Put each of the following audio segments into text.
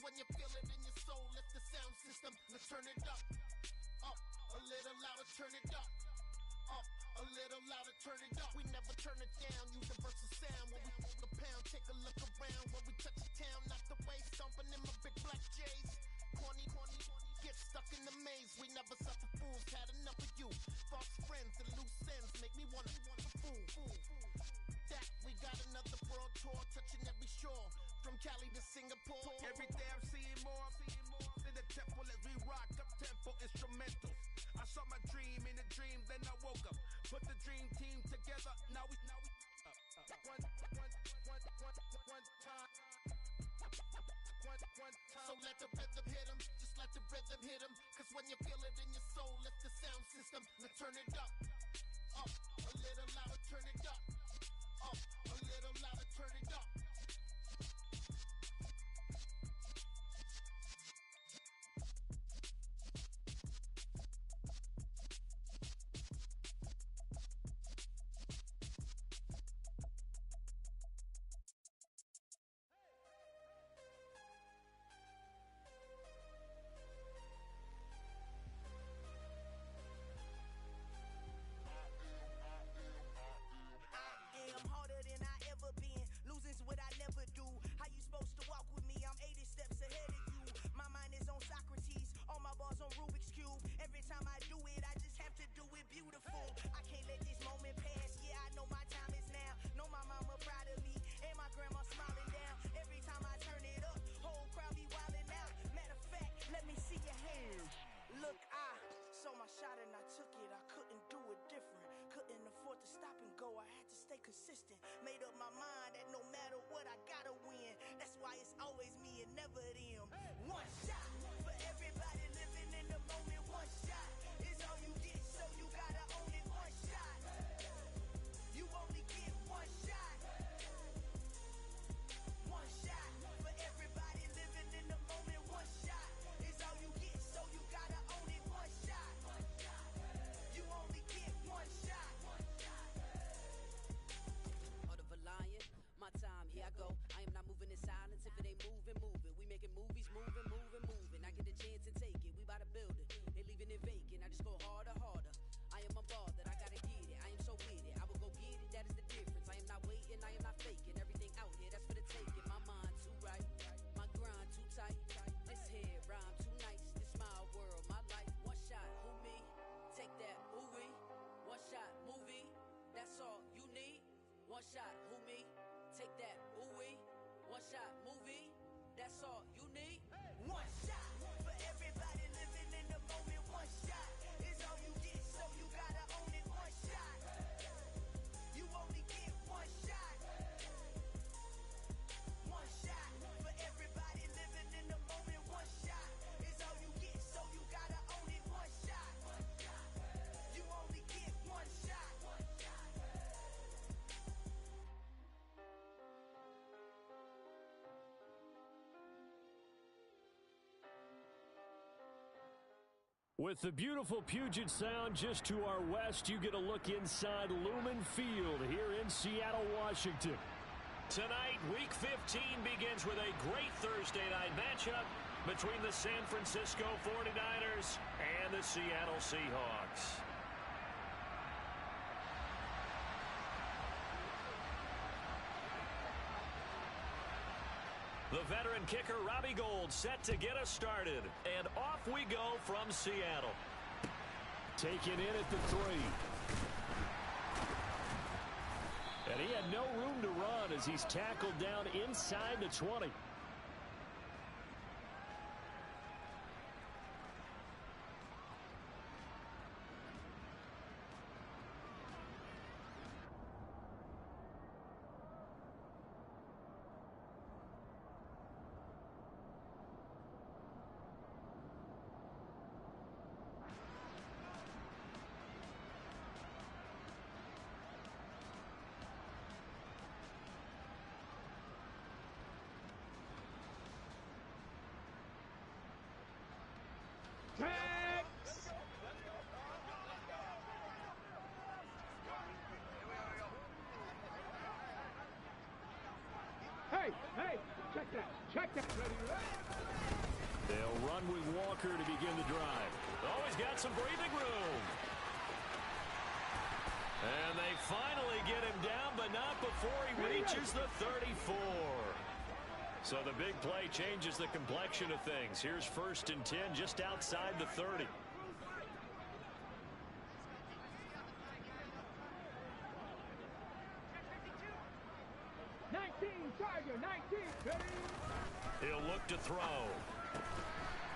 when you feel it in your soul, lift the sound system. Let's turn it up. Up, a little louder, turn it up. Up, a little louder, turn it up. We never turn it down, universal sound. When we hold the pound, take a look around. When we touch the town, knock the way, stomping in my big black J's. Corny, get stuck in the maze. We never suffer fools, had enough of you. False friends and loose ends make me wanna fool. That we got another world tour, touching every shore, from Cali to Singapore. Every day I'm seeing more in the temple as we rock up tempo instrumentals. I saw my dream in a dream, then I woke up. Put the dream team together. Now we one time. So let the rhythm hit 'em, just let the rhythm hit 'em. Cause when you feel it in your soul, lift the sound system. Let's turn it up. Up, a little louder, turn it up. Up, a little louder, turn it up. Losing's what I never do. How you supposed to walk with me? I'm 80 steps ahead of you. My mind is on Socrates, all my bars on Rubik's Cube. Every time I do it, I just have to do it beautiful. I can't let this moment pass. Yeah, I know my time is now. Know my mama proud of me, and my grandma smiling down. Every time I turn it up, whole crowd be wilding out. Matter of fact, let me see your hands. Look, I saw my shot and I took it. I couldn't do it different. Couldn't afford to stop and go. I had to stay consistent. Made up my mind that no matter what, I gotta win. That's why it's always me and never them. One shot for everybody living in the moment. One shot is all you get, so you gotta own it. One shot. You only get one shot. One shot for everybody living in the moment. One shot is all you get, so you gotta own it. One shot. You only get one shot. Heart of a lion, my time, here I go. I am not moving in silence. If it ain't moving, move it. We making movies, moving. I get a chance and take it. We bout to build it. They leaving it vacant. I just go harder. I am a ball that I gotta get it. I am so with it. I will go get it. That is the difference. I am not waiting. I am not faking. Everything out here, that's for the taking. My mind too right. My grind too tight. This here rhyme too nice. This my world, my life. One shot, who me? Take that, ooh-wee. One shot, movie. That's all you need. One shot, who me? Take that, ooh-wee. One shot, movie. That's all you need. One shot for everybody living in the moment. One shot is all you get, so you gotta own it. One shot. You only get one shot. One shot for everybody living in the moment. One shot is all you get, so you gotta own it. One shot. You only get one shot. With the beautiful Puget Sound just to our west, you get a look inside Lumen Field here in Seattle, Washington. Tonight, Week 15 begins with a great Thursday night matchup between the San Francisco 49ers and the Seattle Seahawks. The veteran kicker Robbie Gould set to get us started. And off we go from Seattle. Taken in at the 3. And he had no room to run as he's tackled down inside the 20. Hey, check that. They'll run with Walker to begin the drive. Oh, he's got some breathing room. And they finally get him down, but not before he reaches the 34. So the big play changes the complexion of things. Here's 1st and 10 just outside the 30. He'll look to throw.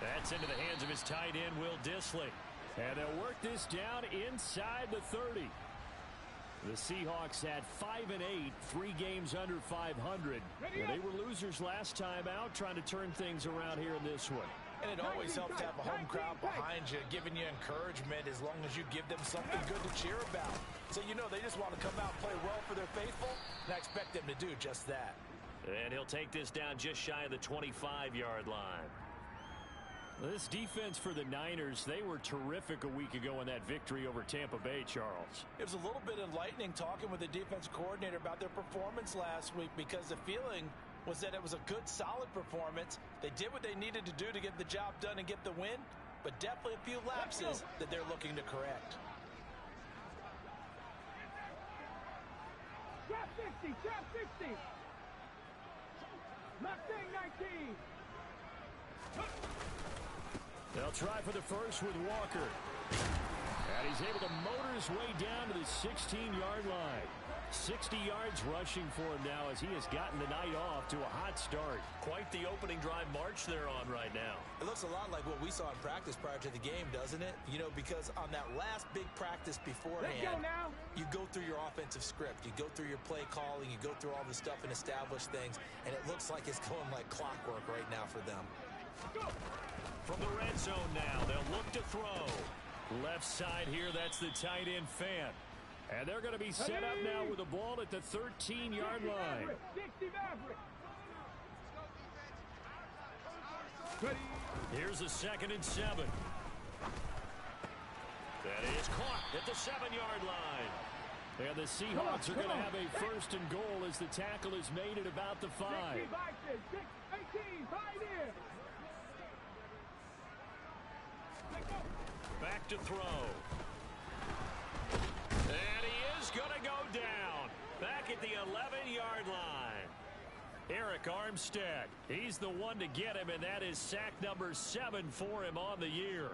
That's into the hands of his tight end, Will Dissly. And they'll work this down inside the 30. The Seahawks had 5-8, 3 games under 500. Well, they were losers last time out, trying to turn things around here in this one. And it always helps to have a home crowd behind you, giving you encouragement as long as you give them something good to cheer about. So you know they just want to come out and play well for their faithful, and I expect them to do just that. And he'll take this down just shy of the 25-yard line. This defense for the Niners, they were terrific a week ago in that victory over Tampa Bay, Charles. It was a little bit enlightening talking with the defense coordinator about their performance last week, because the feeling was that it was a good, solid performance. They did what they needed to do to get the job done and get the win, but definitely a few lapses that they're looking to correct. Trap 60. Mustang 19. They'll try for the first with Walker. And he's able to motor his way down to the 16-yard line. 60 yards rushing for him now as he has gotten the night off to a hot start. Quite the opening drive march they're on right now. It looks a lot like what we saw in practice prior to the game, doesn't it? You know, because on that last big practice beforehand, you go through your offensive script. You go through your play calling. You go through all the stuff and establish things. And it looks like it's going like clockwork right now for them. From the red zone now, they'll look to throw. Left side here, that's the tight end Fant. And they're going to be set up now with the ball at the 13-yard line. Here's a 2nd and 7. That is caught at the 7-yard line. And the Seahawks are going to have a 1st and goal as the tackle is made at about the 5. Back to throw. And he is going to go down. Back at the 11-yard line. Eric Armstead. He's the one to get him, and that is sack number 7 for him on the year.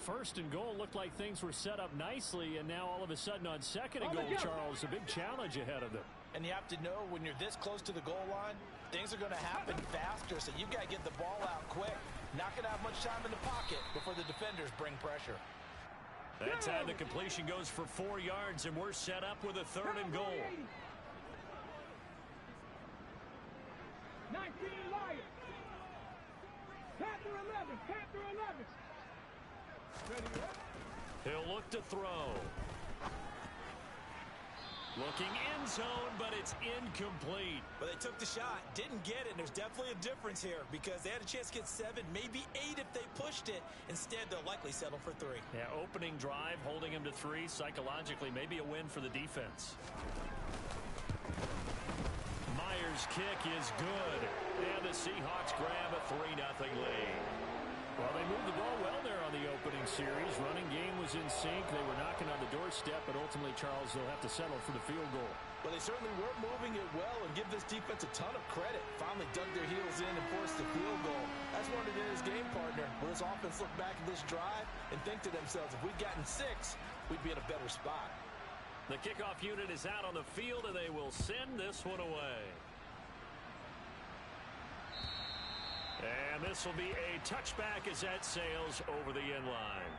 1st and goal looked like things were set up nicely, and now all of a sudden on 2nd and goal, Charles, a big challenge ahead of them. And you have to know when you're this close to the goal line, things are going to happen faster, so you've got to get the ball out quick. Not going to have much time in the pocket before the defenders bring pressure. That time the completion goes for 4 yards, and we're set up with a 3rd and goal. 19 Lions. Panther 11. He'll look to throw. Looking end zone, but it's incomplete. But they took the shot, didn't get it, and there's definitely a difference here because they had a chance to get 7, maybe 8 if they pushed it. Instead, they'll likely settle for 3. Yeah, opening drive, holding him to 3, psychologically, maybe a win for the defense. Myers' kick is good, and the Seahawks grab a 3-0 lead. Well, they moved the ball well there on the opening series. Running game was in sync. They were knocking on the doorstep, but ultimately, Charles, they'll have to settle for the field goal. Well, they certainly were moving it well and give this defense a ton of credit. Finally dug their heels in and forced the field goal. That's wanted in his game partner. Will this offense look back at this drive and think to themselves, if we'd gotten 6, we'd be in a better spot. The kickoff unit is out on the field, and they will send this one away. And this will be a touchback as that sails over the end line.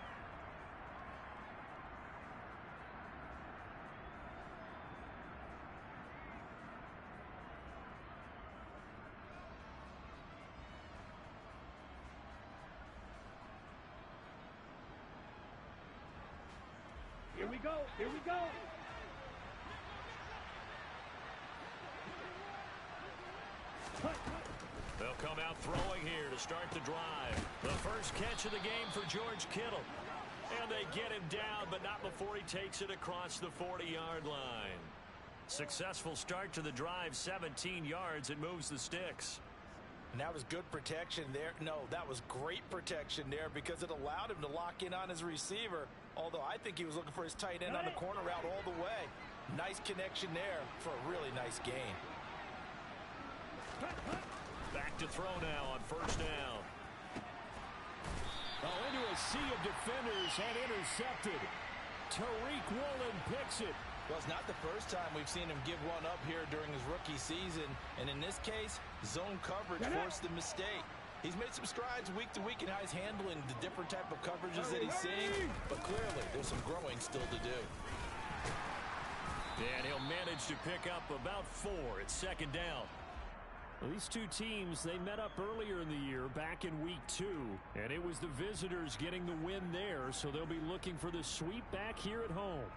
Here we go. They'll come out throwing here to start the drive. The first catch of the game for George Kittle. And they get him down, but not before he takes it across the 40-yard line. Successful start to the drive, 17 yards. It moves the sticks. And that was good protection there. No, that was great protection there because it allowed him to lock in on his receiver. Although I think he was looking for his tight end on the corner route all the way. Nice connection there for a really nice gain. Back to throw now on first down. Oh, into a sea of defenders and intercepted. Tariq Woolen picks it. Well, it's not the first time we've seen him give one up here during his rookie season. And in this case, zone coverage forced the mistake. He's made some strides week to week in how he's handling the different type of coverages that he's seeing. But clearly, there's some growing still to do. And he'll manage to pick up about 4 at second down. Well, these two teams, they met up earlier in the year back in week 2. And it was the visitors getting the win there. So they'll be looking for the sweep back here at home.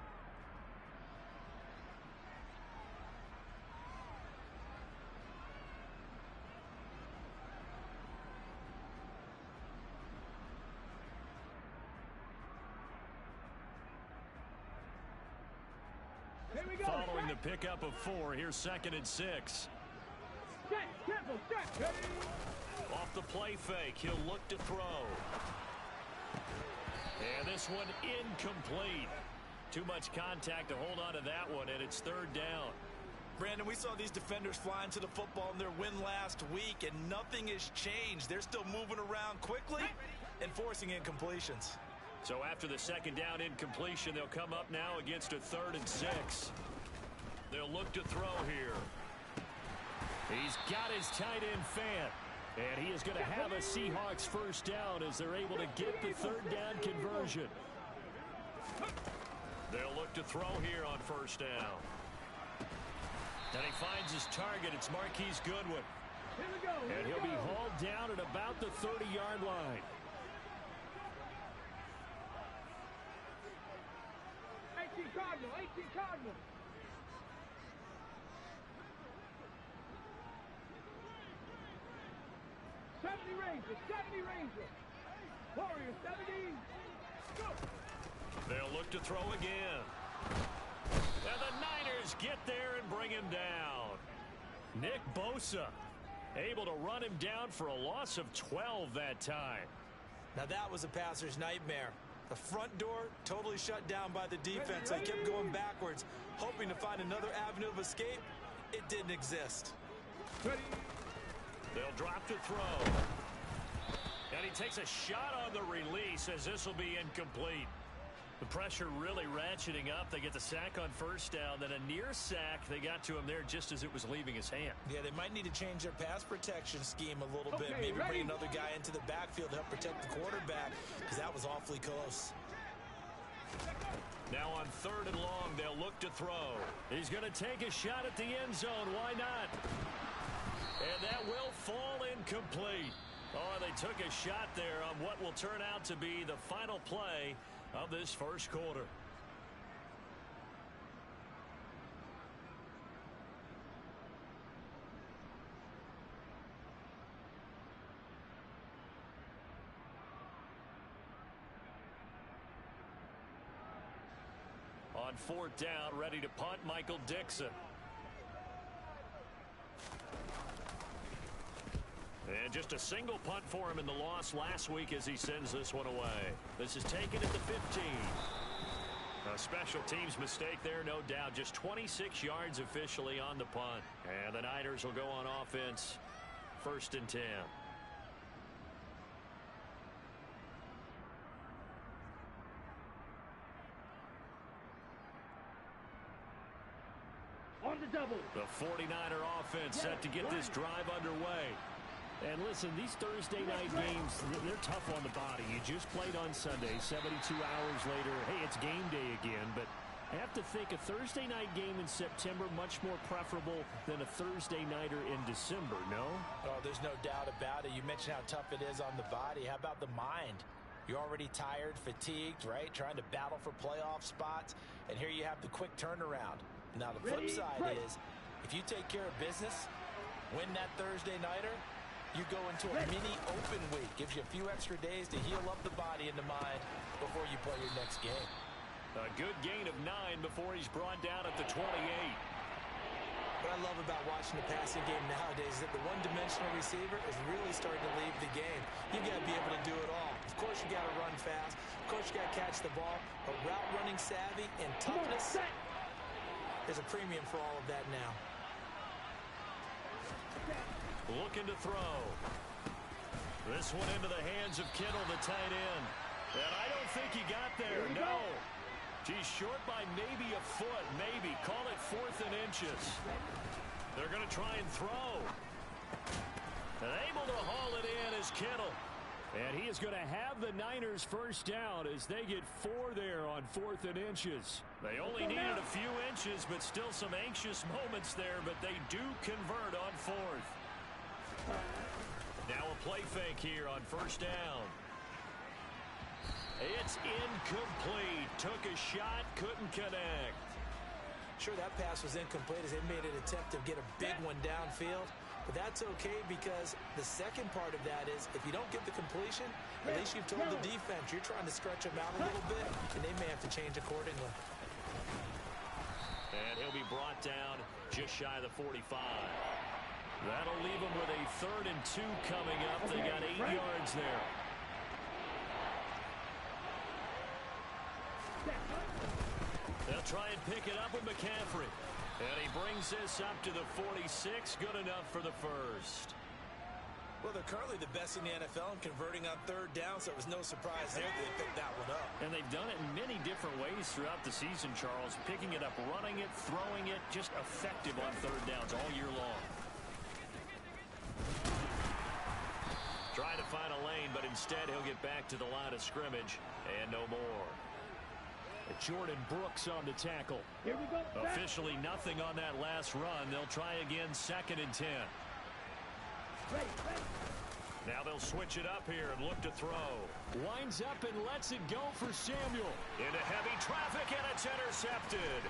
Following the pickup of 4, here's 2nd and 6. Off the play fake, he'll look to throw. And this one incomplete. Too much contact to hold on to that one, and it's 3rd down. Brandon, we saw these defenders fly into the football in their win last week, and nothing has changed. They're still moving around quickly and forcing incompletions. So after the 2nd down incompletion, they'll come up now against a 3rd and 6. They'll look to throw here. He's got his tight end fan. And he is going to have a Seahawks first down as they're able to get the 3rd down conversion. They'll look to throw here on first down. And he finds his target. It's Marquise Goodwin. And he'll be hauled down at about the 30-yard line. 18 Cardinal, 18 Cardinal. Ranger, 70 Ranger. Warrior, 70. Go. They'll look to throw again. And the Niners get there and bring him down. Nick Bosa able to run him down for a loss of 12 that time. Now that was a passer's nightmare. The front door totally shut down by the defense. They kept going backwards, hoping to find another avenue of escape. It didn't exist. They'll drop to throw. And he takes a shot on the release as this will be incomplete. The pressure really ratcheting up. They get the sack on first down. Then a near sack. They got to him there just as it was leaving his hand. Yeah, they might need to change their pass protection scheme a little bit. Maybe bring another guy into the backfield to help protect the quarterback because that was awfully close. Now on 3rd and long, they'll look to throw. He's going to take a shot at the end zone. Why not? And that will fall incomplete. Oh, they took a shot there on what will turn out to be the final play of this first quarter. On 4th down, ready to punt, Michael Dixon. And just a single punt for him in the loss last week as he sends this one away. This is taken at the 15. A special teams mistake there, no doubt. Just 26 yards officially on the punt. And the Niners will go on offense. 1st and 10. On the double. The 49er offense set to get this drive underway. And listen, these Thursday night games, they're tough on the body. You just played on Sunday, 72 hours later. Hey, it's game day again. But I have to think a Thursday night game in September much more preferable than a Thursday nighter in December, no? Oh, there's no doubt about it. You mentioned how tough it is on the body. How about the mind? You're already tired, fatigued, right? Trying to battle for playoff spots. And here you have the quick turnaround. Now, the flip side is, if you take care of business, win that Thursday nighter, you go into a mini open week. Gives you a few extra days to heal up the body and the mind before you play your next game. A good gain of 9 before he's brought down at the 28. What I love about watching the passing game nowadays is that the one-dimensional receiver is really starting to leave the game. You've got to be able to do it all. Of course, you got to run fast. Of course, you got to catch the ball. But route running savvy and toughness, there's a premium for all of that now. Looking to throw. This one into the hands of Kittle, the tight end. And I don't think he got there. No. He's short by maybe a foot, maybe. Call it 4th and inches. They're going to try and throw. And able to haul it in is Kittle. And he is going to have the Niners first down as they get 4 there on 4th and inches. They only needed a few inches, but still some anxious moments there, but they do convert on 4th. Now a play fake here on first down. It's incomplete. Took a shot, couldn't connect. Sure, that pass was incomplete as they made an attempt to get a big one downfield. But that's okay because the second part of that is if you don't get the completion, at least you've told the defense you're trying to stretch them out a little bit, and they may have to change accordingly. And he'll be brought down just shy of the 45. That'll leave them with a 3rd and 2 coming up. They got 8 yards there. They'll try and pick it up with McCaffrey. And he brings this up to the 46. Good enough for the first. Well, they're currently the best in the NFL in converting on 3rd down, so it was no surprise there that they picked that one up. And they've done it in many different ways throughout the season, Charles. Picking it up, running it, throwing it, just effective on 3rd downs all year long. Trying to find a lane, but instead he'll get back to the line of scrimmage and no more. Jordan Brooks on the tackle. Here we go. Officially nothing on that last run. They'll try again 2nd and 10. Now they'll switch it up here and look to throw. Winds up and lets it go for Samuel. Into heavy traffic and it's intercepted.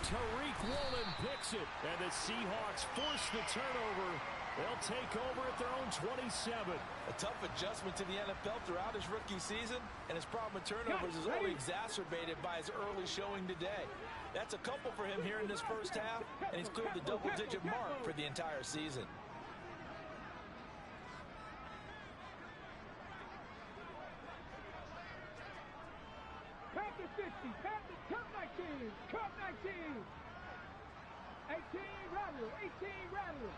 Tariq Woolen picks it, and the Seahawks force the turnover. They'll take over at their own 27. A tough adjustment to the NFL throughout his rookie season, and his problem with turnovers is only exacerbated by his early showing today. That's a couple for him here in this first half, and he's cleared the double-digit mark for the entire season. Panthers 50, Panthers, Cup 19, Cup 19. 18 Rattler, 18 Rattler.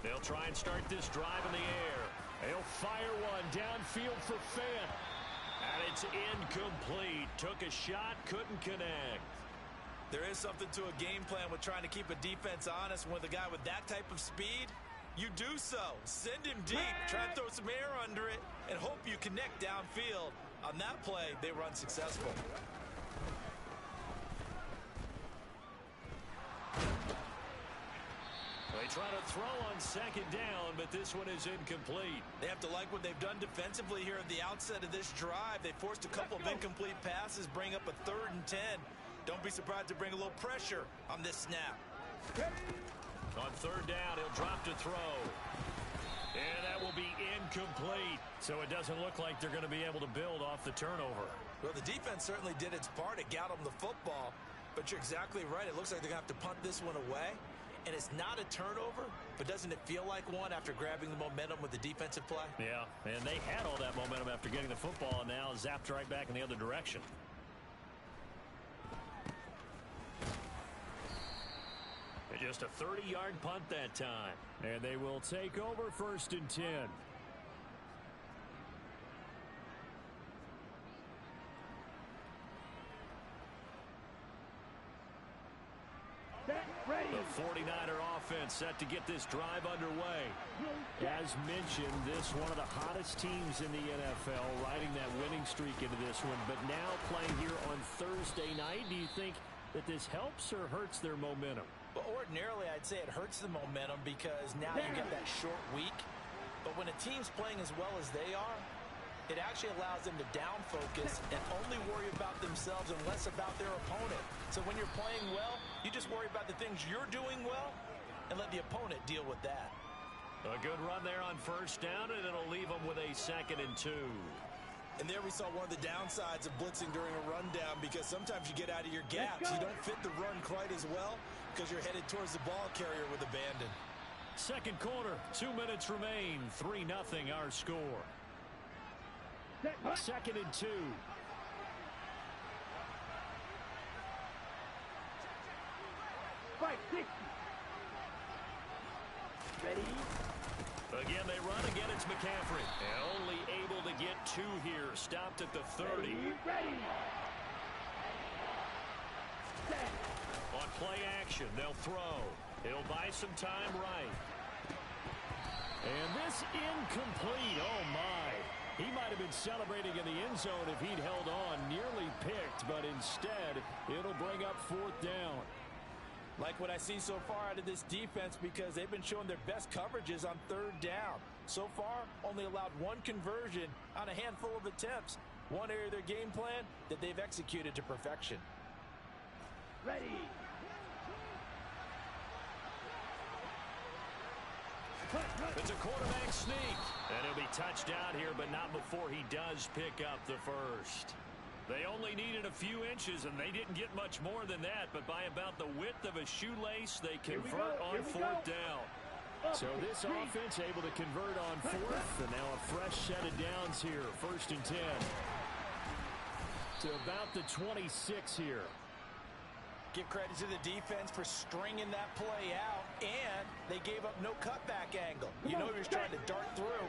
They'll try and start this drive in the air. They'll fire one downfield for Fant. And it's incomplete. Took a shot, couldn't connect. There is something to a game plan with trying to keep a defense honest. With a guy with that type of speed, you do so. Send him deep, try and throw some air under it, and hope you connect downfield. On that play, they were unsuccessful. They try to throw on 2nd down, but this one is incomplete. They have to like what they've done defensively here at the outset of this drive. They forced a couple of incomplete passes, bring up a 3rd and 10. Don't be surprised to bring a little pressure on this snap. On 3rd down, he'll drop to throw. And that will be incomplete. So it doesn't look like they're going to be able to build off the turnover. Well, the defense certainly did its part. It got them the football. But you're exactly right. It looks like they're going to have to punt this one away. And it's not a turnover, but doesn't it feel like one after grabbing the momentum with the defensive play? Yeah, and they had all that momentum after getting the football, and now zapped right back in the other direction. Just a 30-yard punt that time. And they will take over 1st and 10. The 49er offense set to get this drive underway. As mentioned, this one of the hottest teams in the NFL, riding that winning streak into this one, but now playing here on Thursday night. Do you think that this helps or hurts their momentum? Well, ordinarily, I'd say it hurts the momentum because now you get that short week. But when a team's playing as well as they are, it actually allows them to down focus and only worry about themselves and less about their opponent. So when you're playing well, you just worry about the things you're doing well and let the opponent deal with that. A good run there on 1st down, and it'll leave them with a 2nd and 2. And there we saw one of the downsides of blitzing during a rundown, because sometimes you get out of your gaps. You don't fit the run quite as well because you're headed towards the ball carrier with abandon. Second quarter, 2 minutes remain. 3-0 our score. Second and 2. Fight 60. Ready? Again, they run. Again, it's McCaffrey. And only able to get 2 here. Stopped at the 30. Ready. Set. On play action, they'll throw. He'll buy some time right. And this incomplete. Oh, my. He might have been celebrating in the end zone if he'd held on. Nearly picked, but instead, it'll bring up 4th down. Like what I see so far out of this defense, because they've been showing their best coverages on 3rd down. So far, only allowed 1 conversion on a handful of attempts. One area of their game plan that they've executed to perfection. Ready. It's a quarterback sneak. And he'll be touched down here, but not before he does pick up the first. They only needed a few inches, and they didn't get much more than that. But by about the width of a shoelace, they convert on 4th down. So this offense able to convert on 4th, and now a fresh set of downs here. 1st and 10. To about the 26 here. Give credit to the defense for stringing that play out, and they gave up no cutback angle. You know he was trying to dart through.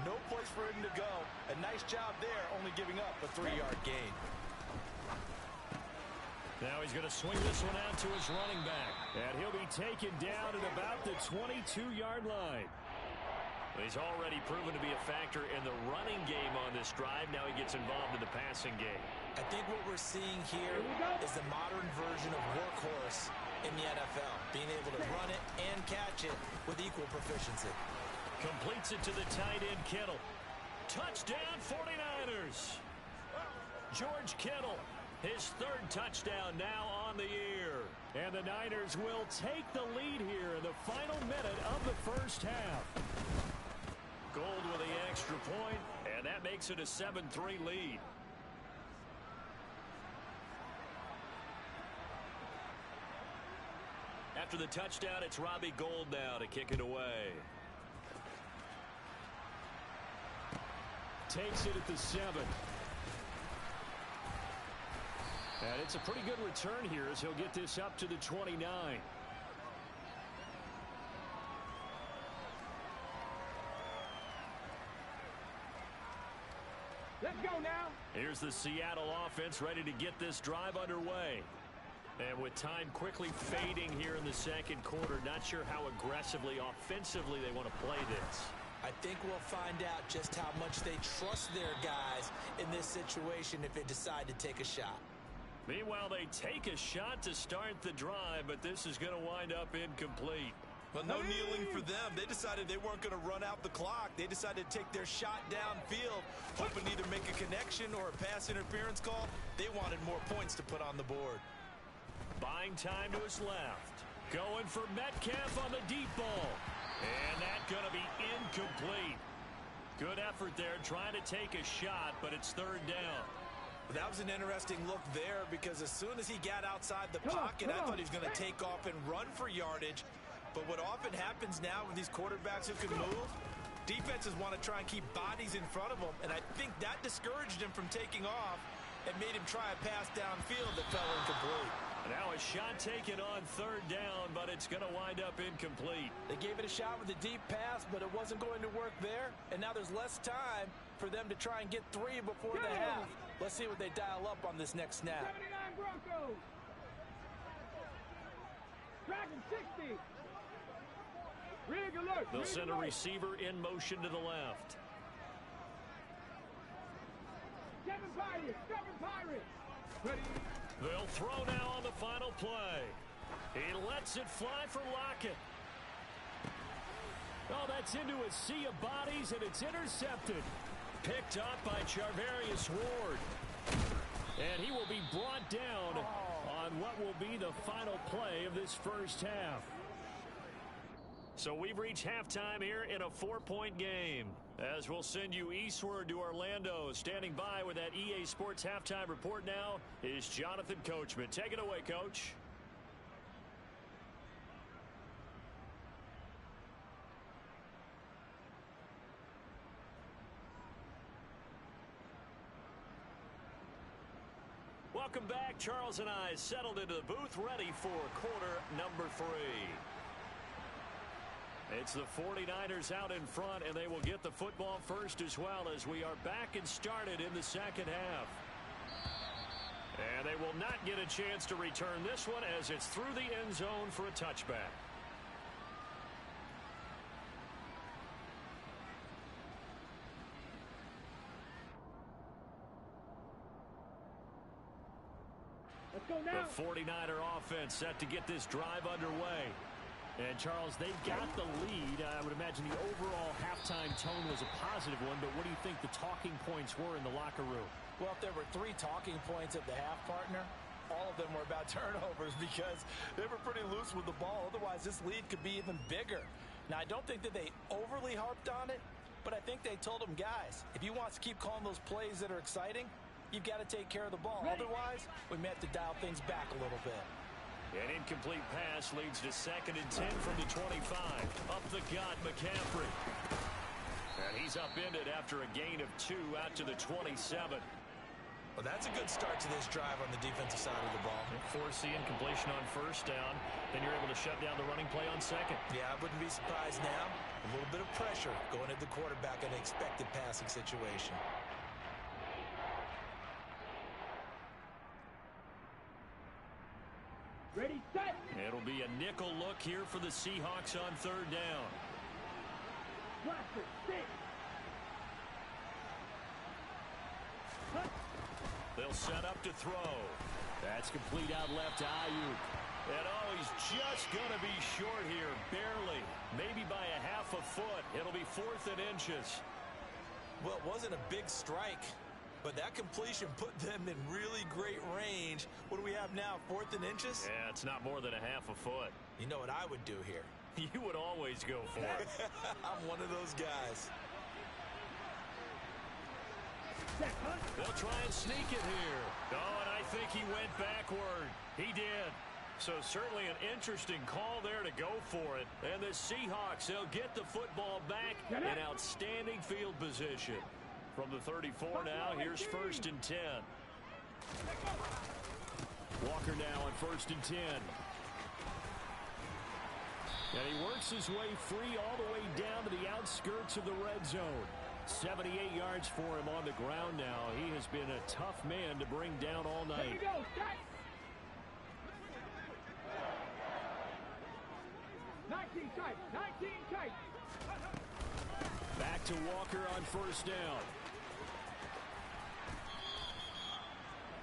No place for him to go. A nice job there, only giving up a 3-yard gain. Now he's going to swing this one out to his running back. And he'll be taken down at about the 22-yard line. He's already proven to be a factor in the running game on this drive. Now he gets involved in the passing game. I think what we're seeing here is the modern version of workhorse in the NFL. Being able to run it and catch it with equal proficiency. Completes it to the tight end, Kittle. Touchdown, 49ers. George Kittle, his 3rd touchdown now on the year. And the Niners will take the lead here in the final minute of the first half. Gold with the extra point, and that makes it a 7-3 lead. After the touchdown, it's Robbie Gould now to kick it away. Takes it at the 7. And it's a pretty good return here as he'll get this up to the 29. Let's go now. Here's the Seattle offense ready to get this drive underway. And with time quickly fading here in the second quarter, not sure how aggressively, offensively they want to play this. I think we'll find out just how much they trust their guys in this situation if they decide to take a shot. Meanwhile, they take a shot to start the drive, but this is going to wind up incomplete. Well, no kneeling for them. They decided they weren't going to run out the clock. They decided to take their shot downfield, hoping to either make a connection or a pass interference call. They wanted more points to put on the board. Buying time to his left. Going for Metcalf on the deep ball. And that's going to be incomplete. Good effort there trying to take a shot, but it's 3rd down. That was an interesting look there because as soon as he got outside the pocket, I thought he was going to take off and run for yardage. But what often happens now with these quarterbacks who can move, defenses want to try and keep bodies in front of them, and I think that discouraged him from taking off and made him try a pass downfield that fell incomplete. Now a shot taken on 3rd down, but it's going to wind up incomplete. They gave it a shot with a deep pass, but it wasn't going to work there, and now there's less time for them to try and get 3 before the half. Let's see what they dial up on this next snap. 79 Broncos. Dragon 60. Rig alert. They'll send a receiver in motion to the left. Seven Pirates. Ready. They'll throw now on the final play. He lets it fly for Lockett. Oh, that's into a sea of bodies, and it's intercepted. Picked up by Charvarius Ward. And he will be brought down on what will be the final play of this first half. So we've reached halftime here in a 4-point game. As we'll send you eastward to Orlando, standing by with that EA Sports halftime report now is Jonathan Coachman. Take it away, Coach. Welcome back. Charles and I settled into the booth, ready for quarter number 3. It's the 49ers out in front, and they will get the football first as well as we are back and started in the second half. And they will not get a chance to return this one as it's through the end zone for a touchback. Let's go now. The 49er offense set to get this drive underway. And, Charles, they've got the lead. I would imagine the overall halftime tone was a positive one, but what do you think the talking points were in the locker room? Well, if there were 3 talking points at the half, partner, all of them were about turnovers because they were pretty loose with the ball. Otherwise, this lead could be even bigger. Now, I don't think that they overly harped on it, but I think they told them, guys, if you want to keep calling those plays that are exciting, you've got to take care of the ball. Otherwise, we may have to dial things back a little bit. An incomplete pass leads to 2nd and 10 from the 25. Up the gut, McCaffrey. And he's upended after a gain of 2 out to the 27. Well, that's a good start to this drive on the defensive side of the ball. Forcing completion on first down. Then you're able to shut down the running play on 2nd. Yeah, I wouldn't be surprised now. A little bit of pressure going at the quarterback in an expected passing situation. Ready, set. It'll be a nickel look here for the Seahawks on 3rd down. Blaster, 6. They'll set up to throw. That's complete out left to Ayuk. And he's just going to be short here, barely. Maybe by a half a foot. It'll be 4th and inches. Well, it wasn't a big strike, but that completion put them in really great range. What do we have now, 4th and inches? Yeah, it's not more than a half a foot. You know what I would do here? You would always go for it. I'm one of those guys. They'll try and sneak it here. Oh, and I think he went backward. He did. So certainly an interesting call there to go for it. And the Seahawks, they'll get the football back in outstanding field position. From the 34 now, here's 1st and 10. Walker now on 1st and 10. And he works his way free all the way down to the outskirts of the red zone. 78 yards for him on the ground now. He has been a tough man to bring down all night. Here we go, set. 19 tight, 19 tight. Back to Walker on 1st down.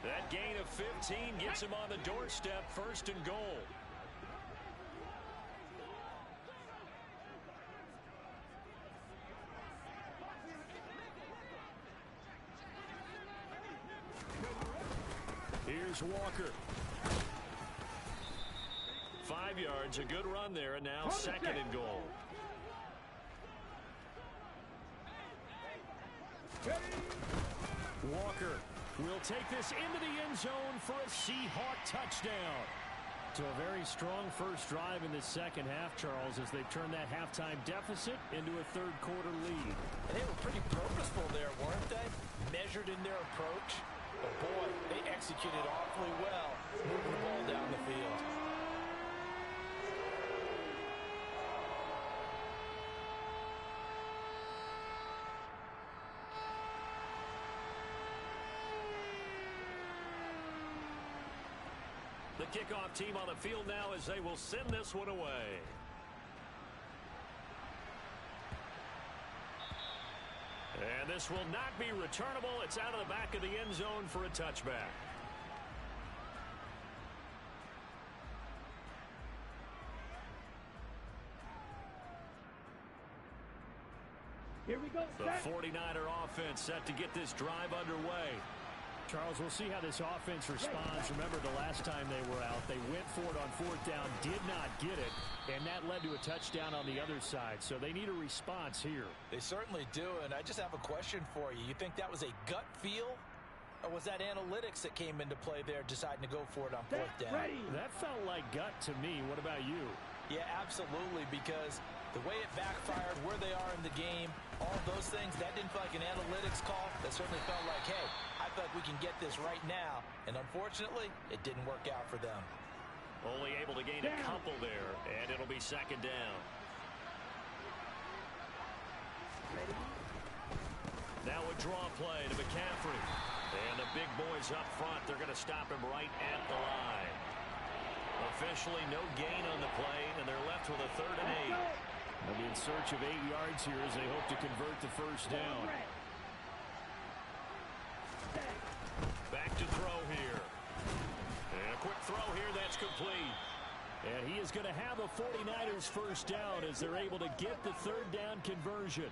That gain of 15 gets him on the doorstep, 1st and goal. Here's Walker. 5 yards, a good run there, and now 2nd and goal. Walker will take this into the end zone for a Seahawk touchdown. So a very strong first drive in the second half, Charles, as they've turned that halftime deficit into a 3rd quarter lead. And they were pretty purposeful there, weren't they? Measured in their approach. But boy, they executed awfully well, moving the ball down the field. The kickoff team on the field now as they will send this one away. And this will not be returnable. It's out of the back of the end zone for a touchback. Here we go, The set. 49er offense set to get this drive underway. Charles, we'll see how this offense responds. Remember, the last time they were out, they went for it on fourth down, did not get it, and that led to a touchdown on the other side. So they need a response here. They certainly do, and I just have a question for you. You think that was a gut feel, or was that analytics that came into play there deciding to go for it on fourth down? That felt like gut to me. What about you? Yeah, absolutely, because the way it backfired, where they are in the game, all those things, that didn't feel like an analytics call. That certainly felt like, hey, I feel like we can get this right now. And unfortunately, it didn't work out for them. Only able to gain a couple there, and it'll be second down. Now a draw play to McCaffrey. And the big boys up front, they're going to stop him right at the line. Officially no gain on the play, and they're left with a 3rd and 8. They'll be in search of 8 yards here as they hope to convert the first down. Back to throw here. And a quick throw here, that's complete. And he is going to have a 49ers first down as they're able to get the 3rd down conversion.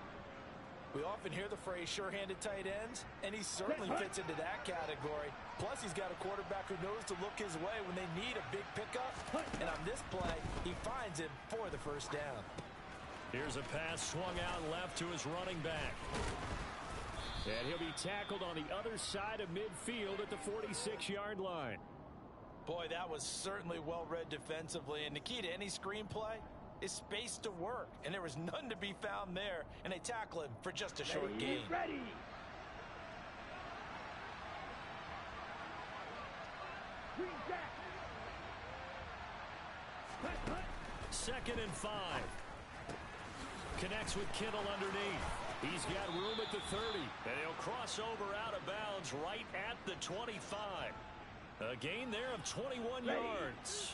We often hear the phrase sure-handed tight ends, and he certainly fits into that category. Plus, he's got a quarterback who knows to look his way when they need a big pickup. And on this play, he finds it for the first down. Here's a pass swung out left to his running back. And he'll be tackled on the other side of midfield at the 46-yard line. Boy, that was certainly well-read defensively. And the key to any screenplay is space to work. And there was none to be found there. And they tackle him for just a short gain. Second and 5. Connects with Kittle underneath. He's got room at the 30. And he'll cross over out of bounds right at the 25. A gain there of 21 yards.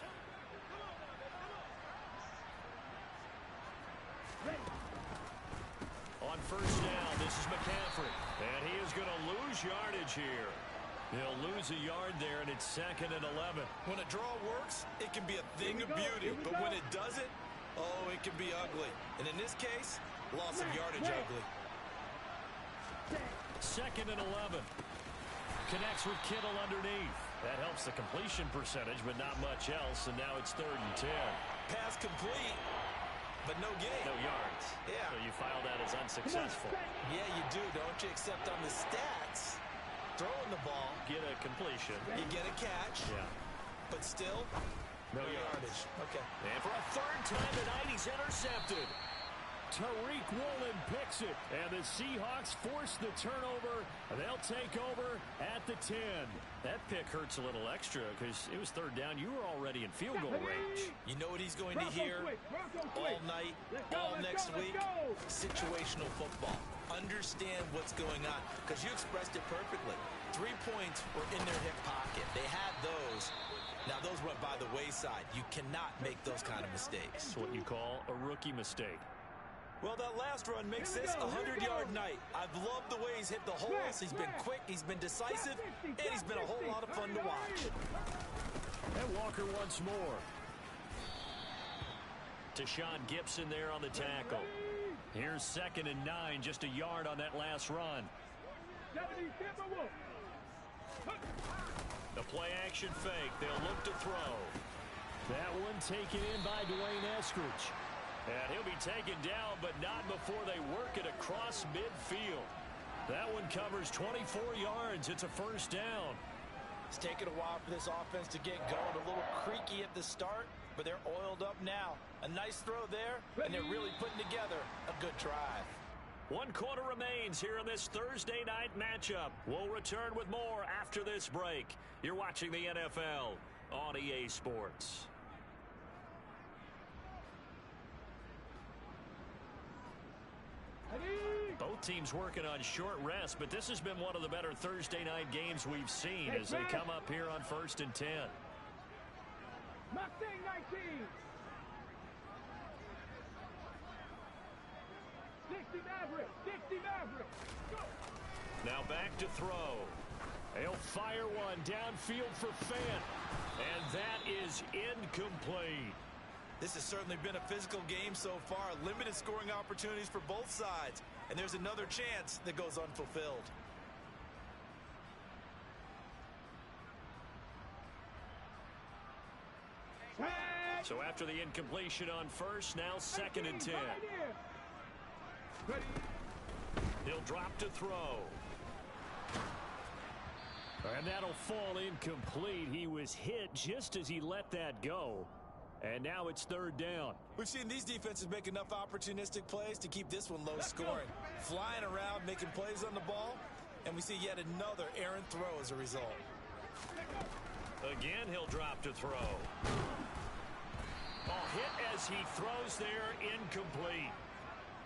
On first down, this is McCaffrey. And he is going to lose yardage here. He'll lose a yard there, and it's 2nd and 11. When a draw works, it can be a thing of beauty. But when it doesn't, oh, it can be ugly. And in this case, loss of yardage ugly. 2nd and 11. Connects with Kittle underneath. That helps the completion percentage, but not much else. And now it's 3rd and 10. Pass complete, but no gain. No yards. Yeah. So you file that as unsuccessful. Yeah, you do, don't you? Except on the stats, throwing the ball, get a completion. You get a catch. Yeah. But still, no yardage. Okay. And for a 3rd time tonight, he's intercepted. Tariq Woolen picks it, and the Seahawks force the turnover. They'll take over at the 10. That pick hurts a little extra because it was 3rd down. You were already in field goal range. You know what he's going to hear all night, all next week? Situational football. Understand what's going on, because you expressed it perfectly. 3 points were in their hip pocket. They had those. Now, those went by the wayside. You cannot make those kind of mistakes. That's what you call a rookie mistake. Well, that last run makes this a 100-yard night. I've loved the way he's hit the holes. He's been quick, he's been decisive, and he's been a whole lot of fun to watch. And Walker once more. To Sean Gibson there on the tackle. Here's 2nd and 9, just a yard on that last run. The play action fake. They'll look to throw. That one taken in by Dwayne Eskridge. And he'll be taken down, but not before they work it across midfield. That one covers 24 yards. It's a first down. It's taken a while for this offense to get going. A little creaky at the start, but they're oiled up now. A nice throw there, and they're really putting together a good drive. 1 quarter remains here in this Thursday night matchup. We'll return with more after this break. You're watching the NFL on EA Sports. Both teams working on short rest, but this has been one of the better Thursday night games we've seen as they come up here on 1st and 10. Mustang 19. 60 Maverick. 60 Maverick. Go. Now back to throw. They'll fire one downfield for Fant. And that is incomplete. This has certainly been a physical game so far. Limited scoring opportunities for both sides. And there's another chance that goes unfulfilled. So after the incompletion on first, now 2nd and 10. He'll drop to throw. And that'll fall incomplete. He was hit just as he let that go. And now it's 3rd down. We've seen these defenses make enough opportunistic plays to keep this one low scoring. Flying around, making plays on the ball, and we see yet another errant throw as a result. Again, he'll drop to throw. Hit as he throws there, incomplete.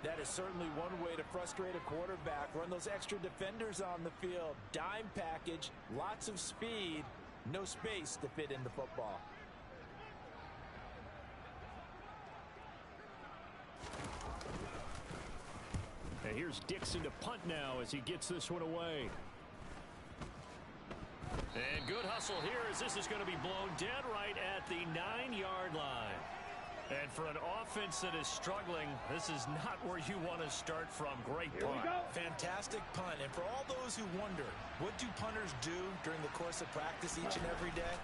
That is certainly one way to frustrate a quarterback. Run those extra defenders on the field. Dime package, lots of speed, no space to fit in the football. And here's Dixon to punt now as he gets this one away. And good hustle here as this is going to be blown dead right at the 9-yard line. And for an offense that is struggling, this is not where you want to start from. Great punt. Fantastic punt. And for all those who wonder, what do punters do during the course of practice each and every day?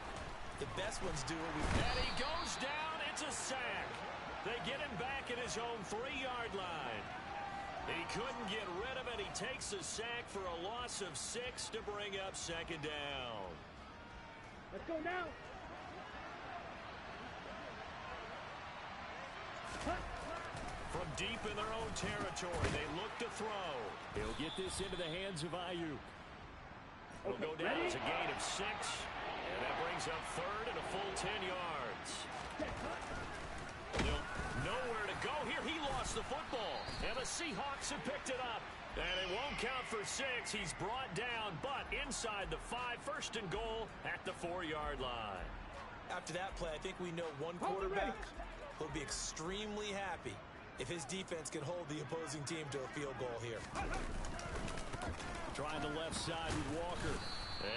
The best ones do what we do. And he goes down. It's a sack. They get him back at his own 3-yard line. He couldn't get rid of it. He takes a sack for a loss of 6 to bring up 2nd down. Let's go now. From deep in their own territory, they look to throw. He'll get this into the hands of Ayuk. He'll go down as a gain of 6. And that brings up 3rd and a full 10 yards. Nowhere to go here. He lost the football. And the Seahawks have picked it up. And it won't count for 6. He's brought down, but inside the 5. 1st and goal at the 4-yard line. After that play, I think we know one quarterback will be extremely happy if his defense can hold the opposing team to a field goal here. Trying the left side with Walker.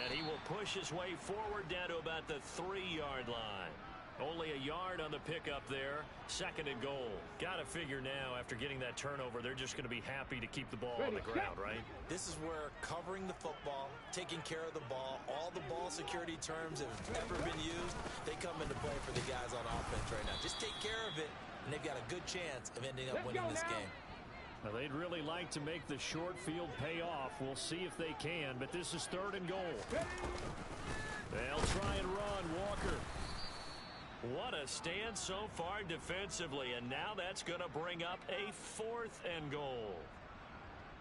And he will push his way forward down to about the 3-yard line. Only a yard on the pickup there. 2nd and goal. Got to figure now, after getting that turnover, they're just going to be happy to keep the ball on the ground, right? This is where covering the football, taking care of the ball, all the ball security terms that have ever been used, they come into play for the guys on offense right now. Just take care of it, and they've got a good chance of ending up winning this game. Now, they'd really like to make the short field pay off. We'll see if they can, but this is 3rd and goal. They'll try and run. Walker. What a stand so far defensively, and now that's going to bring up a 4th and goal.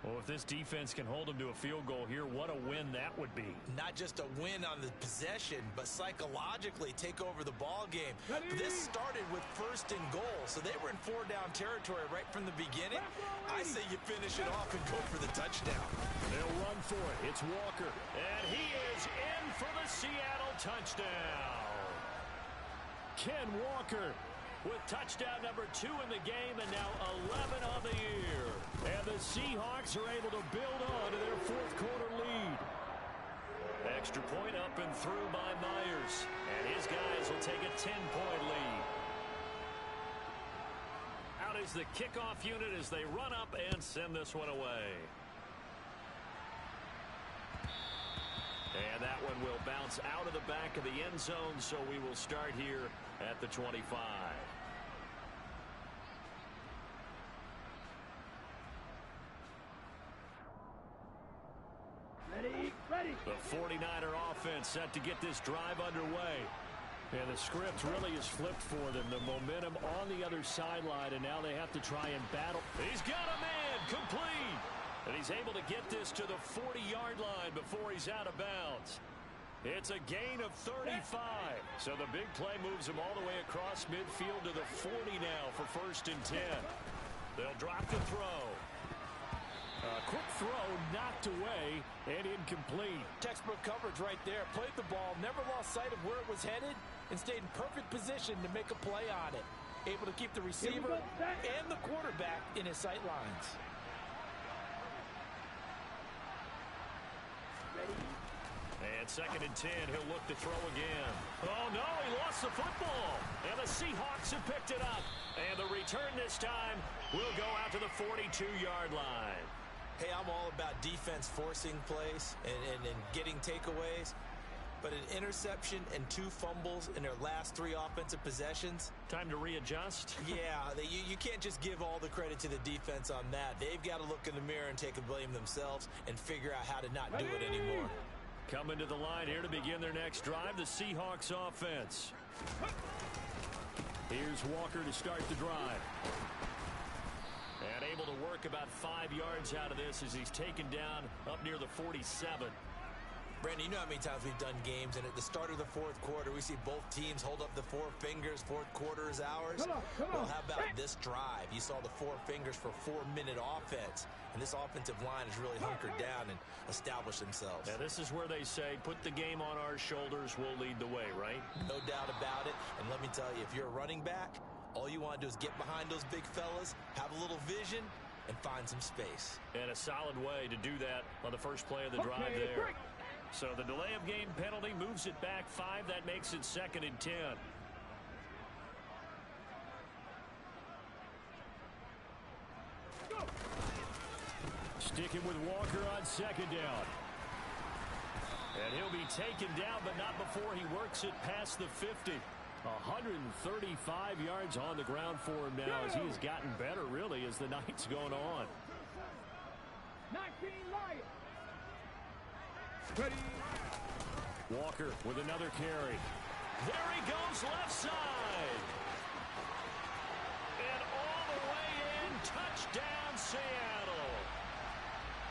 Well, if this defense can hold them to a field goal here, what a win that would be. Not just a win on the possession, but psychologically take over the ball game. This started with 1st and goal, so they were in 4-down territory right from the beginning. I say you finish it off and go for the touchdown. They'll run for it. It's Walker, and he is in for the Seattle touchdown. Ken Walker with touchdown number 2 in the game, and now 11 on the year. And the Seahawks are able to build on to their 4th quarter lead. Extra point up and through by Myers. And his guys will take a 10-point lead. Out is the kickoff unit as they run up and send this one away. And that one will bounce out of the back of the end zone, so we will start here at the 25. Ready. The 49er offense set to get this drive underway. And the script really is flipped for them. The momentum on the other sideline, and now they have to try and battle. He's got a man, complete. And he's able to get this to the 40-yard line before he's out of bounds. It's a gain of 35. So the big play moves him all the way across midfield to the 40 now for 1st and 10. They'll drop the throw. A quick throw knocked away and incomplete. Textbook coverage right there. Played the ball, never lost sight of where it was headed, and stayed in perfect position to make a play on it. Able to keep the receiver and the quarterback in his sight lines. And 2nd and 10, he'll look to throw again. Oh, no, he lost the football. And the Seahawks have picked it up. And the return this time will go out to the 42-yard line. Hey, I'm all about defense forcing plays and getting takeaways. but an interception and 2 fumbles in their last 3 offensive possessions. Time to readjust? Yeah, you can't just give all the credit to the defense on that. They've got to look in the mirror and take a blame themselves and figure out how to not do it anymore. Coming to the line here to begin their next drive, the Seahawks offense. Here's Walker to start the drive. And able to work about 5 yards out of this as he's taken down up near the 47. Brandon, you know how many times we've done games, and at the start of the 4th quarter, we see both teams hold up the 4 fingers, 4th quarter is ours. Well, how about this drive? You saw the 4 fingers for 4-minute offense, and this offensive line has really hunkered down and established themselves. Now, this is where they say, put the game on our shoulders, we'll lead the way, right? No doubt about it, and let me tell you, if you're a running back, all you want to do is get behind those big fellas, have a little vision, and find some space. And a solid way to do that on the first play of the drive there. So the delay of game penalty moves it back 5. That makes it 2nd and 10. Sticking with Walker on 2nd down. And he'll be taken down, but not before he works it past the 50. 135 yards on the ground for him now as he has gotten better, really, as the night's going on. 19 Lions. Ready. Walker with another carry. There he goes, left side. And all the way in, touchdown Seattle.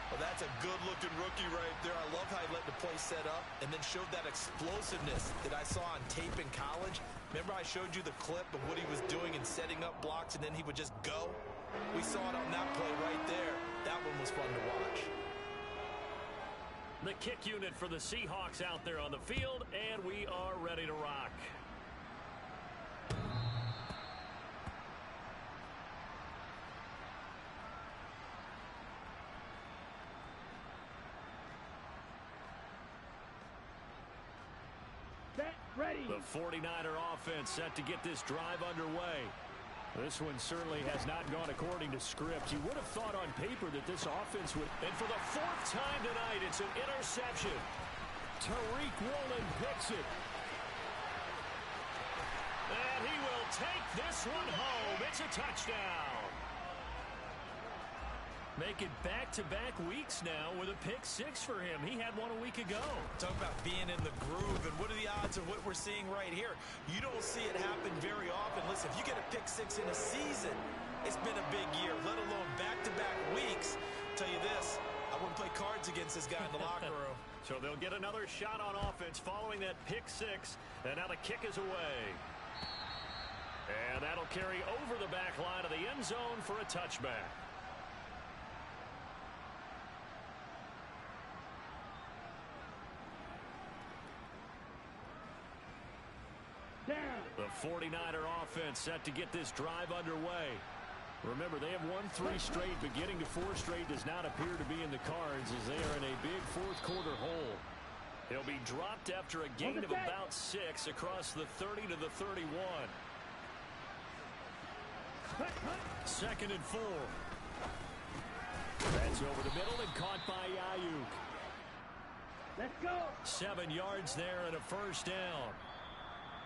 Well, that's a good-looking rookie right there. I love how he let the play set up and then showed that explosiveness that I saw on tape in college. Remember I showed you the clip of what he was doing and setting up blocks, and then he would just go? We saw it on that play right there. That one was fun to watch. The kick unit for the Seahawks out there on the field, and we are ready to rock. Set, ready. The 49er offense set to get this drive underway. This one certainly has not gone according to script. You would have thought on paper that this offense would. And for the 4th time tonight, it's an interception. Tariq Woolen picks it. And he will take this one home. It's a touchdown. Make it back-to-back weeks now with a pick 6 for him. He had one a week ago. Talk about being in the groove, and what are the odds of what we're seeing right here? You don't see it happen very often. Listen, if you get a pick 6 in a season, it's been a big year, let alone back-to-back weeks. Tell you this, I wouldn't play cards against this guy in the locker room. So they'll get another shot on offense following that pick 6, and now the kick is away. And that'll carry over the back line of the end zone for a touchback. The 49er offense set to get this drive underway. Remember, they have won 3 straight, but getting to 4 straight does not appear to be in the cards as they are in a big 4th quarter hole. He'll be dropped after a gain of about 6 across the 30 to the 31. 2nd and 4. That's over the middle and caught by Ayuk. Let's go. 7 yards there and a first down.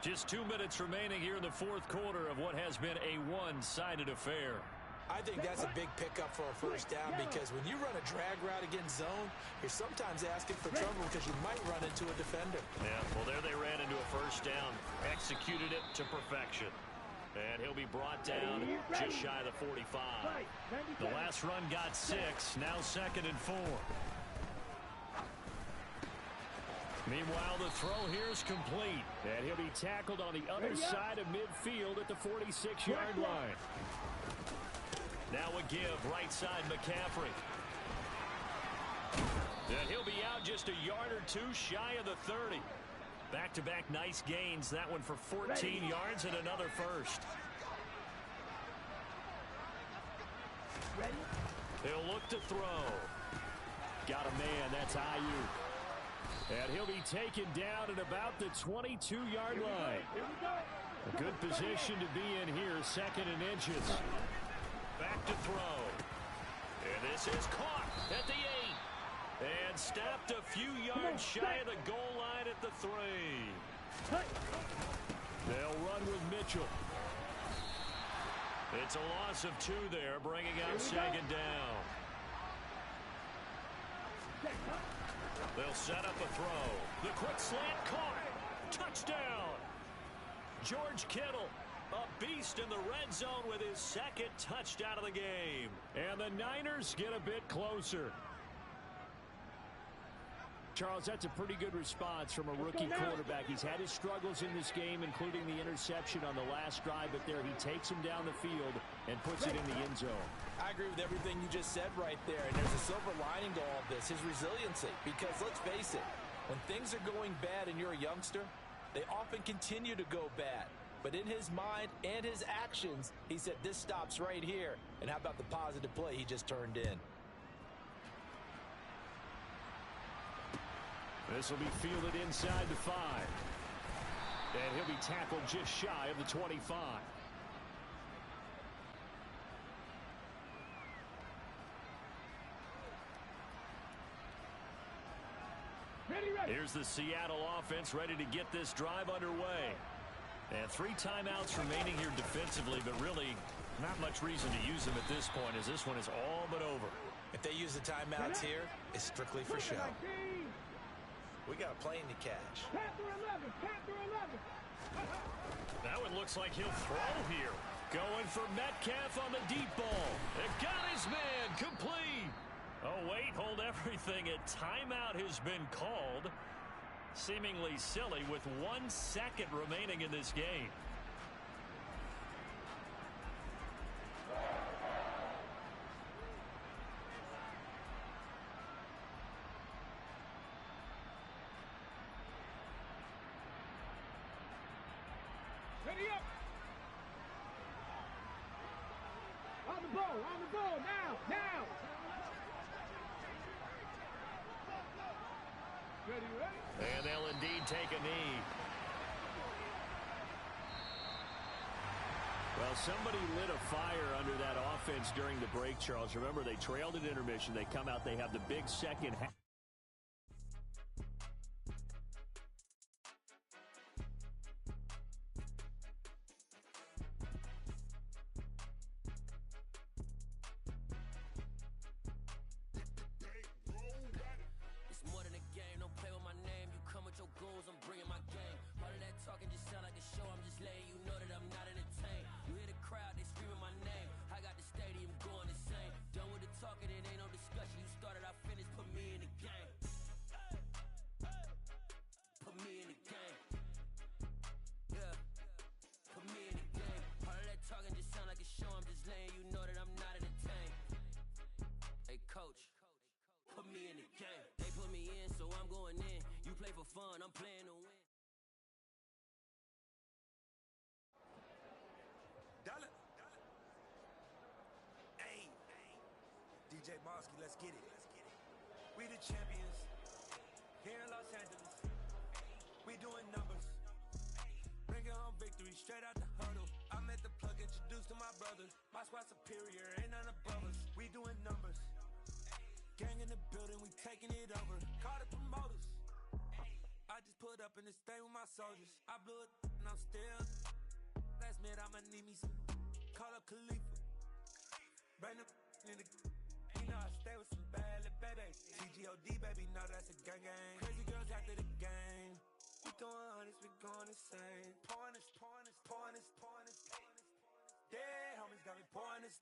Just 2 minutes remaining here in the 4th quarter of what has been a one-sided affair. I think that's a big pickup for a first down because when you run a drag route against zone, you're sometimes asking for trouble because you might run into a defender. Yeah, well, there they ran into a first down. Executed it to perfection. And he'll be brought down just shy of the 45. The last run got 6, now 2nd and 4. Meanwhile, the throw here is complete. And he'll be tackled on the other side of midfield at the 46-yard line. Now a give, right side McCaffrey. And he'll be out just a yard or 2 shy of the 30. Back-to-back nice gains. That one for 14 yards and another first. He'll look to throw. Got a man, that's Ayuk. And he'll be taken down at about the 22-yard line. A good position to be in here, 2nd and inches. Back to throw. And this is caught at the 8. And stopped a few yards shy of the goal line at the 3. They'll run with Mitchell. It's a loss of 2 there, bringing out 2nd down. They'll set up a throw. The quick slant caught. Touchdown. George Kittle, a beast in the red zone with his 2nd touchdown of the game. And the Niners get a bit closer. Charles, that's a pretty good response from a rookie quarterback. He's had his struggles in this game, including the interception on the last drive, but there he takes him down the field and puts it in the end zone. I agree with everything you just said right there, and there's a silver lining to all of this, his resiliency. Because let's face it, when things are going bad and you're a youngster, they often continue to go bad. But in his mind and his actions, he said, this stops right here. And how about the positive play he just turned in? This will be fielded inside the 5. And he'll be tackled just shy of the 25. Here's the Seattle offense ready to get this drive underway. And 3 timeouts remaining here defensively, but really not much reason to use them at this point as this one is all but over. If they use the timeouts here, it's strictly for show. We got a plane to catch. Now it looks like he'll throw here. Going for Metcalf on the deep ball. It got his man complete. Oh, wait, hold everything. A timeout has been called. Seemingly silly with 1 second remaining in this game. Ready up. On the ball, now. Ready. And they'll indeed take a knee. Well, somebody lit a fire under that offense during the break, Charles. Remember, they trailed at intermission. They come out, they have the big second half. Let's get it. We the champions here in Los Angeles. We doing numbers. Bringing home victory straight out the huddle. I'm at the plug, introduced to my brothers. My squad superior, ain't none above us. We doing numbers. Gang in the building, we taking it over. Call the promoters. I just put up in this thing with my soldiers. I blew it and I'm still. Last minute I'ma need me some. Call up Khalifa. Bring the in the. You know I stay with some bad little babies. TGOD, baby, know that's a gang gang. Crazy girls after the game. We throwing hundreds, we going insane. Pouring this. Dead homies got me pouring this.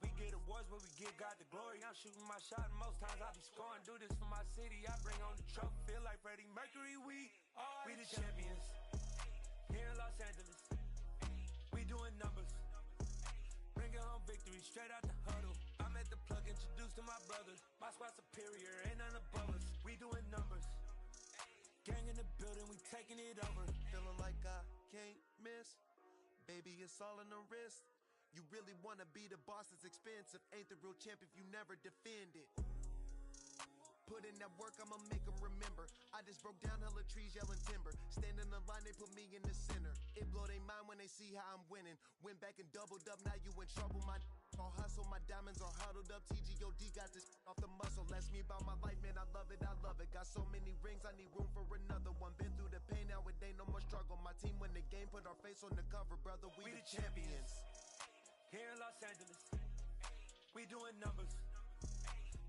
We get awards, but we give God the glory. I'm shooting my shot, and most times I be scoring. Do this for my city, I bring on the trophy. Feel like Freddie Mercury, we the champions. Here in Los Angeles, we doing numbers. Bringing home victory straight out the huddle. I'm at the plug, introduced to my brothers. My squad superior, ain't none above us. We doing numbers. Gang in the building, we taking it over. Feeling like I can't miss. Baby, it's all in the wrist. You really wanna be the boss, it's expensive. Ain't the real champ if you never defend it. Put in that work, I'ma make them remember. I just broke down hella trees, yelling timber. Stand in the line, they put me in the center. It blow their mind when they see how I'm winning. Went back and doubled up, now you in trouble. My all hustle, my diamonds are huddled up. TGOD got this off the muscle. That's me about my life, man. I love it, I love it. Got so many rings, I need room for another one. Been through the pain, now it ain't no more struggle. My team win the game, put our face on the cover, brother. We the champions. Here in Los Angeles, we doing numbers.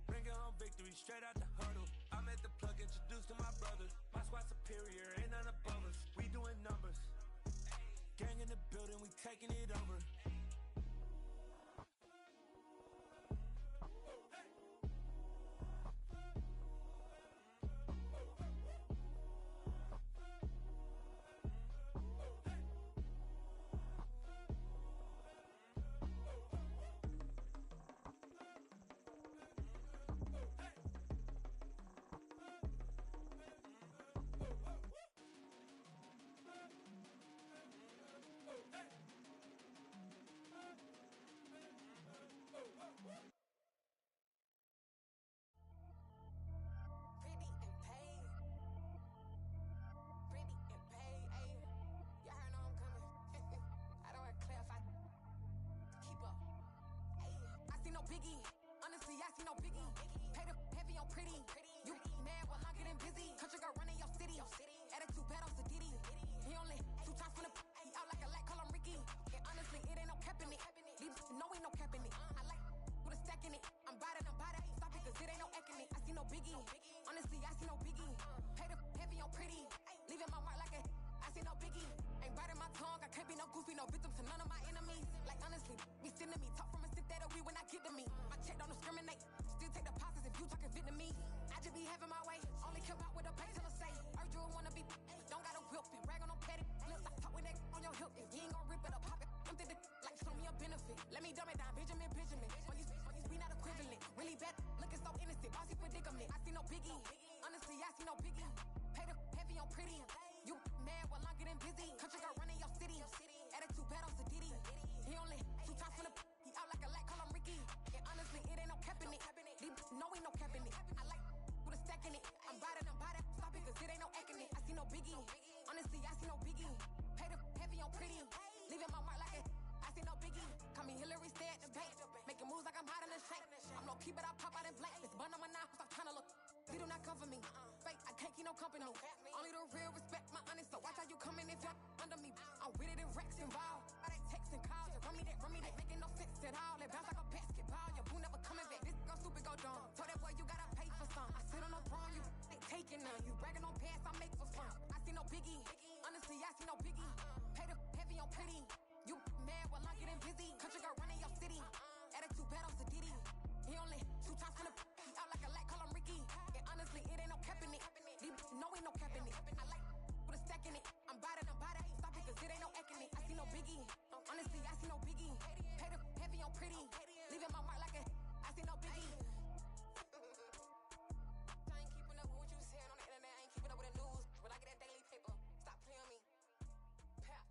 Bringing home victory straight out the huddle. I'm at the plug, introduced to my brothers. My squad superior, ain't none above us. We doing numbers. Gang in the building, we taking it over. Biggie, honestly, I see no biggie. Pay the heavy on pretty. You mad while I'm getting busy. Country girl running your city. Attitude bad on Sadiddy. He only 2 times from the he out like a light, call him Ricky. And honestly, it ain't no cap in it. These no ain't no cap in it. I like with a stack in it. I'm bad it. Stop it, cause it ain't no eck in it. I see no biggie. Honestly, I see no biggie. Pay the heavy on pretty. Leaving my mark like a I see no biggie. Ain't biting my tongue. I can't be no goofy, no victim to none of my enemies. Like honestly, be sending me talk from a sit that we when I get to me. My check don't discriminate. Still take deposits if you talking Vietnamese. I just be having my way. Only care about what the pay till I say. Urge you wanna be. Don't got a whip and rag on no petty. Lips like talk with that on your hip. If you ain't gon' rip it or pop it, I'm thinking like show me a benefit. Let me dumb it down, Benjamin. We not equivalent. Really bad, looking so innocent. Bossy predicament. I see no biggie. Honestly, I see no biggie. Pay the heavy on pretty. You mad while I'm getting busy. Country girl running your city. Attitude bad on Sadiddy. He only 2 times from the he out like a light, call him Ricky. And honestly, it ain't no cap in it. These no ain't no cap in it. I like with a stack in it. I'm bad it. Stop it, cause it ain't no eck in it. I see no biggie. Honestly, I see no biggie. Pay the heavy on pretty. Leaving my mark like a I see no biggie. Call me Hillary, stay at the bank. Making moves like I'm hot in the shank. I'm no keep it, I pop out in blank. This bun on my knife, stop trying to look. They do not come for me. Fake, I can't keep no company. Only the real respect my honest. So watch how you coming if you're under me. I'm with it in Rex involved. I they text and calls. Run me that. Making no sense at all. They bounce like a basketball. Your boo never coming back. This go stupid, go dumb. Told that boy you gotta pay for some. I sit on no throne, you ain't taking none. You bragging on pants, I make for fun. I see no biggie. Honestly, I see no biggie. Pay the heavy on pretty. You mad while I'm getting busy. Country girl running your city. Attitude bad on Sadiddy. He only 2 times from the he out like a light, call him Ricky. And honestly, it ain't no cap in it. These no ain't no cap in it. I like with a stack in it. I'm bad it. Stop it, cause it ain't no eck in it. I see no biggie. Honestly, I see no biggie. Pay the heavy on pretty. Leaving my mark like a I see no biggie. I ain't keeping up with what you saying on the internet. I ain't keeping up with the news. When I get that daily paper, stop playing me. Pap.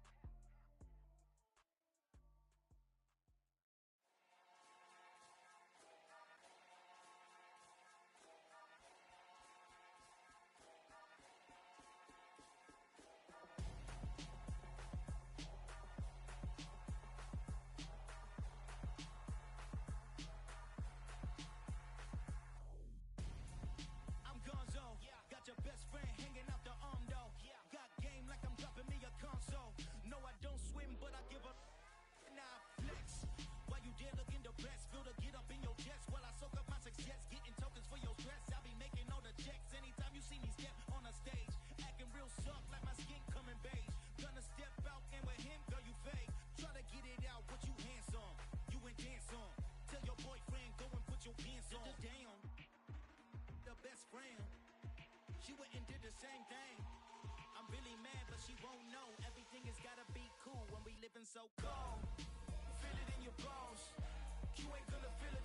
She went and did the same thing. I'm really mad, but she won't know. Everything has gotta be cool when we living so cold. Feel it in your bones. You ain't gonna feel it.